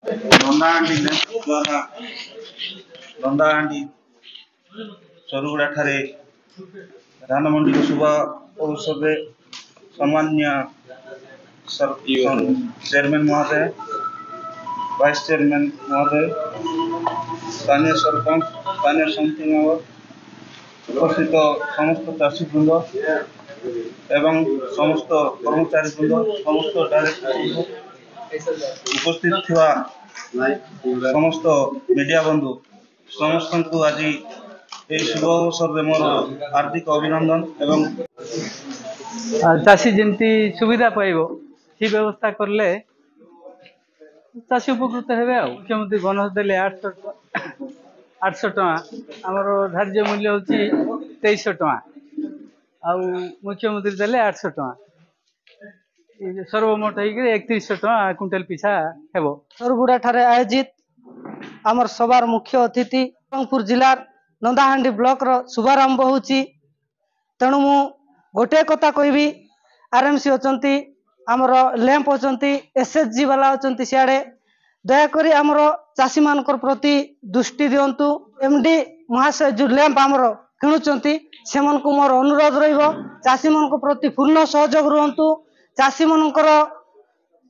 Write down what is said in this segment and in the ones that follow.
ଦଣ୍ଡାହାଣ୍ଡି ଦ୍ୱାରା ଦଣ୍ଡାହାଣ୍ଡି ସରୁଗୁଡ଼ା ଠାରେ ଧାନ ମଣ୍ଡିର ଶୁଭ ଅବସରରେ ସମ୍ମାନୀୟ चेयरमैन महोदय, वाइस चेयरमैन महोदय, स्थानीय सरपंच, स्थानीय समिति मेंबर, उपस्थित समस्त चाषी बृंद एवं समस्त कर्मचारी बृंद, समस्त डायरेक्टर बृंद, उपस्थित थिवा समस्त मीडिया बंधु समस्त को आज ये शुभ अवसर में मोर हार्दिक अभिनंदन एवं चाषी जमी सुविधा पाइब सी व्यवस्था करले चाषी उपकृत हे। मुख्यमंत्री बोनस देले 800 टका आमर धार्य मूल्य हूँ 2300 टका आउ मुख्यमंत्री देले 800 टका सर्वमोट हो 3100 टका क्विंटल पिछा हेबो। सरुगुड़ा ठारे आयोजित आमर सबार मुख्य अतिथि रंगपुर जिलार नंदाहांडी ब्लॉक रो शुभारंभ होची। तेणु मु गोटे कथा कहबी आरएमसी अचंती आमर लैंप अचंती एसएचजी वाला अचंती सियाड़े दयाकोरी आमर चाषी मानकर प्रति दृष्टि दियंतु। एमडी महाशय जो लैंप आमर किणुचंती सेमन को मोर अनुरोध रहिबो चाषी मान प्रति पूर्ण सहयोग रुहंतु। चाषी मानकर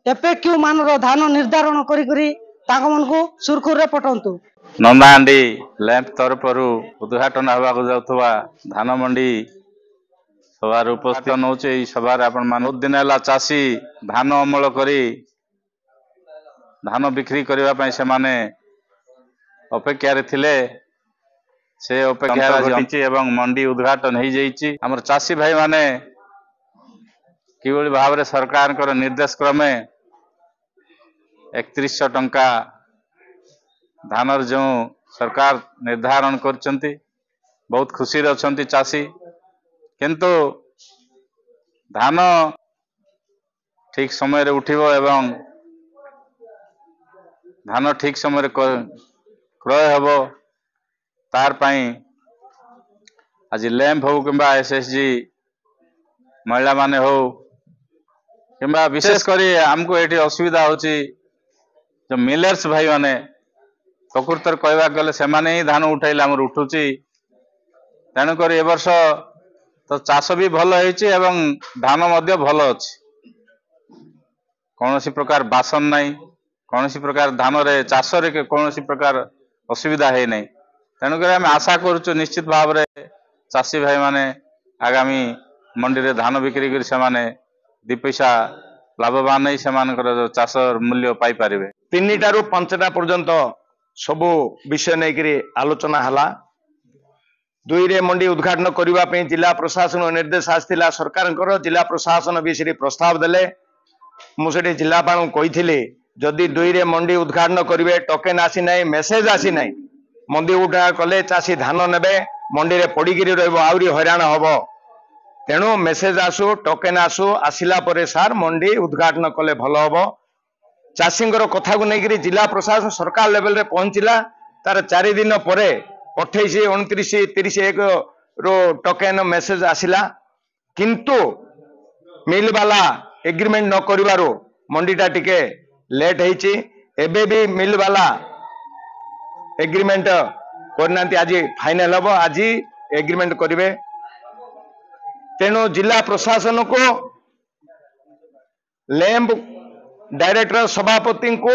एफएक्यू मानर धान निर्धारण करी करी ताको मन को सुरखुर रे पटंतु। नंदाहांडी लैंप तरफरु उद्घाटन होगा जाउथवा धान मंडी सभार उपस्थित नौचे। सभार आपण मान बहुत दिन है चाषी धान अमल करी धान बिक्री करबा पई से माने अपेक्षा रे थिले से अपेक्षा घटिछि एवं मंडी उद्घाटन हो जाइछि। हमर चाषी भाई माने किबोली भाव रे सरकार कर निर्देश क्रमे 3100 टंका धानर जो सरकार निर्धारण करचंती बहुत खुशी रचंती चाषी। किंतु धान ठीक समय रे उठिबो एवं धान ठीक समय रे क्रय हेबो तार पई आज लैंप हो किंबा एसएसजी महिला माने हो किंबा विशेष करी हमको एठी असुविधा होची जो मिलर्स भाई माने प्रकृतर कहवा गले से माने ही धान उठाइले हमर उठुची। तेणु कर ए वर्ष तो चाष भी भल होइछि एवं धान मध्य भल अछि कौन सी प्रकार बासन नहीं कौन सी प्रकार धान रे चाष रे कौन सी प्रकार असुविधा है नहीं। तेणु कर आम आशा करूँ निश्चित भाव रे चाषी भाई माने आगामी मंडी रे धान बिक्री कर से माने 2 पैसा लाभवान नहीं से चाष मूल्य पाई पारिबे। 3टा रु 5टा पर्यंत सबु विषय नहीं करी आलोचना हला। 2 रे मंडी उद्घाटन करबा पे जिला प्रशासन निर्देश आसथिला सरकार जिला प्रशासन भी से प्रस्ताव देले मुझे जिलापाल कही जदि 2 रे मंडी उद्घाटन करेंगे टोकेन आसी ना मेसेज आसी ना मंडी उठा कले चाषी धान ने मंडी रे पड़िकी रही हैरान हम। तेणु मेसेज आसू टोकेन आसू आसला सार मंडी उद्घाटन कले भल हम। चाषी कथा को लेकर जिला प्रशासन सरकार लेवल रे पहुंचला तार 4 दिन पर 28, 29, 30, 1 रो टोकेन मेसेज आसला किंतु मिल वाला एग्रीमेंट न करिवारो मंडीटा टिके लेट होइछि। एबे भी मिल वाला एग्रीमेंट करनांती आज फाइनल हबो आज एग्रीमेंट करिवे। तेणु जिला प्रशासन को लैंप डायरेक्टर सभापति को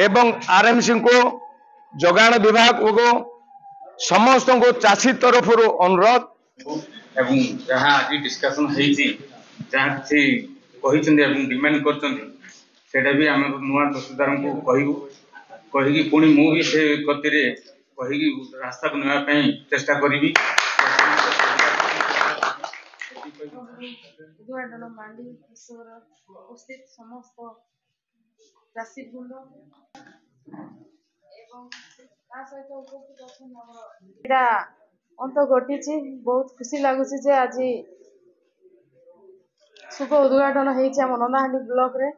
एवं आरएमसी को जोगाण विभाग को समस्त को चाषी तरफ अनुरोध एवं जहाँ आज डिस्कसन होइछि जहाँ किसी डिमांड करटा भी आम नुआ तहसीलदार को कहू कहीकि पुणी मु भी से गति कहीकि रास्ता को नापी चेष्टा करी। उद्घाटन मंडी उपस्थित समस्त चाषी बृंद अंत घटी बहुत खुशी लगुच आज शुभ उद्घाटन होम नंदाहांडी ब्लॉक रे।